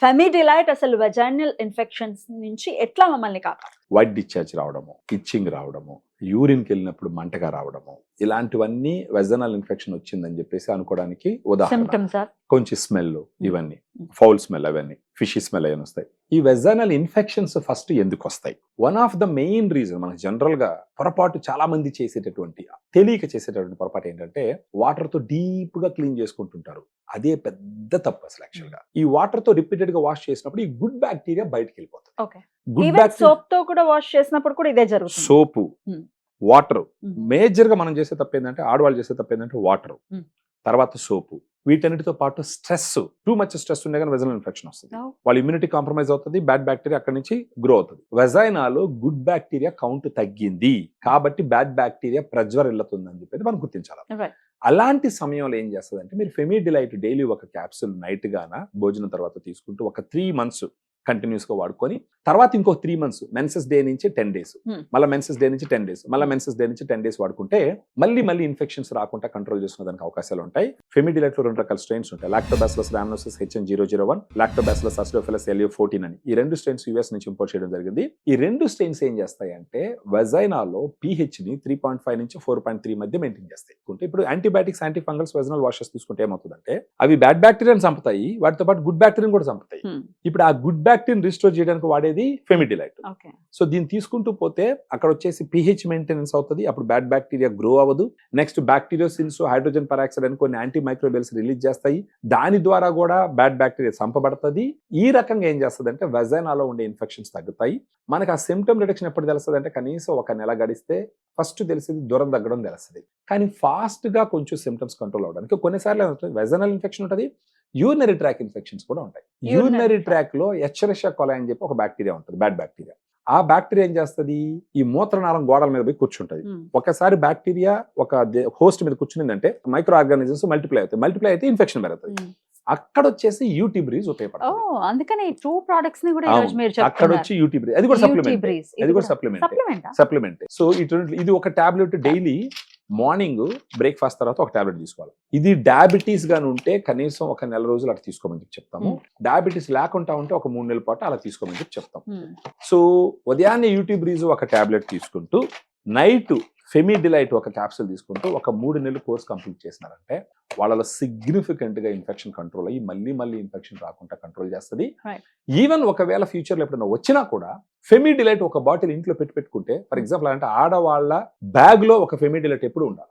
ఫెమిడిలైట్ అసలు vaginal infections నుంచి ఎట్లా మమ్మల్ని కాపాడు? వైట్ డిశ్చార్జ్ రావడము, ఇచ్చింగ్ రావడము, యూరిన్కి వెళ్ళినప్పుడు మంటగా రావడము, ఇలాంటివన్నీ వెజనల్ ఇన్ఫెక్షన్ వచ్చిందని చెప్పేసి అనుకోవడానికి ఉదాహరణ. సిమ్టమ్స్ సార్ కొంచెం స్మెల్, ఇవన్నీ ఫౌల్ స్మెల్, అవన్నీ ఫిషీ స్మెల్ అవన్నీ వస్తాయి. ఈ వెజనల్ ఇన్ఫెక్షన్స్ ఫస్ట్ ఎందుకు వస్తాయి? One of the main reason మనకు జనరల్ గా పొరపాటు చాలా మంది చేసేటటువంటి తెలియక చేసేటటువంటి పొరపాటు ఏంటంటే వాటర్ తో డీప్ గా క్లీన్ చేసుకుంటుంటారు. అదే పెద్ద తప్పు అసలు యాక్చువల్ గా. ఈ వాటర్ తో రిపీటెడ్ గా వాష్ చేసినప్పుడు ఈ గుడ్ బ్యాక్టీరియా బయటకు వెళ్ళిపోతుంది. ఓకే. గుడ్ ఈవెన్ సోప్ తో కూడా వాష్ చేసినప్పుడు కూడా ఇదే జరుగుతుంది. సోపు, Hmm. Water, Hmm. మేజర్ గా మనం చేసే తప్పు ఏంటంటే, ఆడవాళ్ళు చేసే తప్పు ఏంటంటే వాటర్, Hmm. తర్వాత సోపు, వీటన్నిటితో పాటు స్ట్రెస్, టూ మచ్ స్ట్రెస్ ఉండే కానీ వెజనల్ ఇన్ఫెక్షన్ వస్తుంది. Oh. వాళ్ళ ఇమ్యూనిటీ కాంప్రమైజ్ అవుతుంది, బ్యాడ్ బ్యాక్టీరియా అక్కడి నుంచి గ్రో అవుతుంది. వెజైనాలో గుడ్ బ్యాక్టీరియా కౌంట్ తగ్గింది కాబట్టి బ్యాడ్ బ్యాక్టీరియా ప్రజ్వరిల్లుతుంది అని చెప్పేది మనం గుర్తించాలి. Right. అలాంటి సమయంలో ఏం చేస్తుంది అంటే, మీరు ఫెమిడిలైట్ డైలీ ఒక క్యాప్సూల్ నైట్ గాన భోజనం తర్వాత తీసుకుంటూ ఒక 3 months కంటిన్యూస్ గా వాడుకొని, తర్వాత ఇంకో 3 months మెన్సెస్ డే నుంచి 10 days, మళ్ళీ మెన్సెస్ డే నుంచి 10 days, మళ్ళీ మెన్సెస్ డే నుంచి 10 days వాడుకుంటే మళ్ళీ ఇన్ఫెక్షన్స్ రాకుండా కంట్రోల్ చేసుకునేదానికి అవకాశాలు ఉంటాయి. ఫెమిడిలైట్ లో 2 రకాల స్ట్రెయిన్స్ ఉంటాయి. Lactobacillus rhamnosus HN001, Lactobacillus acidophilus LU14 అని. ఈ 2 స్ట్రెయిన్స్ యూఎస్ నుంచి ఇంపోర్ట్ చేయడం జరిగింది. ఈ 2 స్ట్రెయిన్స్ ఏం చేస్తాయంటే వెజైనాలో pH ని 3.5 నుంచి 4.3 మధ్య మెయింటైన్ చేస్తాయి. ఇప్పుడు antibiotics, anti fungals, vaginal washes తీసుకుంటే ఏమవుతుందంటే అవి బ్యాడ్ బ్యాక్టీరియాని చంపుతాయి, వాటితో పాటు గుడ్ బ్యాక్టీరియాని కూడా చంపుతాయి. ఇప్పుడు ఆ గుడ్ బ్యాక్టీరియా రిస్టోర్ చేయడానికి వాడేది ఫెమిడిలైట్. సో దీన్ని తీసుకుంటూ పోతే అక్కడ వచ్చేసి pH మెయింటెనెన్స్ అవుతుంది. అప్పుడు బ్యాడ్ బ్యాక్టీరియా గ్రో అవ్వదు. నెక్స్ట్ బ్యాక్టీరియోసిన్స్, హైడ్రోజన్ పెరాక్సైడ్ అని కొన్ని యాంటీ మైక్రోబియల్స్ రిలీజ్ చేస్తాయి. దాని ద్వారా కూడా బ్యాడ్ బ్యాక్టీరియా చంపబడుతుంది. ఈ రకంగా ఏం చేస్తుంది అంటే వెజైనాలో ఉండే ఇన్ఫెక్షన్స్ తగ్గుతాయి. మనకు ఆ సిమ్టమ్ రిడక్షన్ ఎప్పుడు తెలుస్తుంది అంటే కనీసం 1 నెల గడిస్తే ఫస్ట్ తెలిసింది దూరం తగ్గడం తెలుస్తుంది. కానీ ఫాస్ట్ గా కొంచెం సిమ్టమ్స్ కంట్రోల్ అవడానికి కొన్నిసార్లు వెజనల్ ఇన్ఫెక్షన్ ఉంటుంది, యూరినరీ ట్రాక్ ఇన్ఫెక్షన్స్ కూడా ఉంటాయి. యూరినరీ ట్రాక్ లో ఎచ్చరిషియా కొలై అని చెప్పి ఒక బ్యాక్టీరియా ఉంటుంది, బ్యాడ్ బ్యాక్టీరియా. ఆ బ్యాక్టీరియా ఏం చేస్తుంది, ఈ మూత్రనాళం గోడల మీద పోయి కూర్చుంటది. ఒకసారి బ్యాక్టీరియా ఒక హోస్ట్ మీద కూర్చునిందంటే మైక్రో ఆర్గానిజమ్స్ మల్టిప్లై అవుతాయి. మల్టిప్లై అయితే ఇన్ఫెక్షన్ పెరుగుతుంది. అక్కడ వచ్చేసి యూటీ బ్రీజ్ ఉపయోగపడుతుంది. అందుకనే ఈ 2 products ని కూడా ఈ రోజు మీరు చెప్తున్నారు. అక్కడ వచ్చి యూటీ బ్రీజ్, అది కూడా సప్లిమెంట్. సో ఇది ఒక టాబ్లెట్ డైలీ మార్నింగ్ బ్రేక్ఫాస్ట్ తర్వాత ఒక టాబ్లెట్ తీసుకోవాలి. ఇది డయాబెటీస్ గాని ఉంటే కనీసం 1 నెల రోజులు అలా తీసుకోమని చెప్పి చెప్తాము. డయాబెటీస్ లేకుండా ఉంటే ఒక 3 నెలల పాటు అలా తీసుకోమని చెప్పి చెప్తాం. సో ఉదయాన్నే యూటీ బ్రీజ్ ఒక టాబ్లెట్ తీసుకుంటూ, నైట్ ఫెమిడిలైట్ ఒక క్యాప్సూల్ తీసుకుంటూ ఒక 3 నెలలు కోర్స్ కంప్లీట్ చేసినారంటే వాళ్ళలో సిగ్నిఫికెంట్ గా ఇన్ఫెక్షన్ కంట్రోల్ అయ్యి మళ్ళీ ఇన్ఫెక్షన్ రాకుండా కంట్రోల్ చేస్తుంది. ఈవెన్ ఒకవేళ ఫ్యూచర్ లో ఎప్పుడైనా వచ్చినా కూడా ఫెమిడిలైట్ ఒక బాటిల్ ఇంట్లో పెట్టుకుంటే, ఫర్ ఎగ్జాంపుల్ అంటే ఆడవాళ్ళ బ్యాగ్ లో ఒక ఫెమిడిలైట్ ఎప్పుడు ఉండాలి.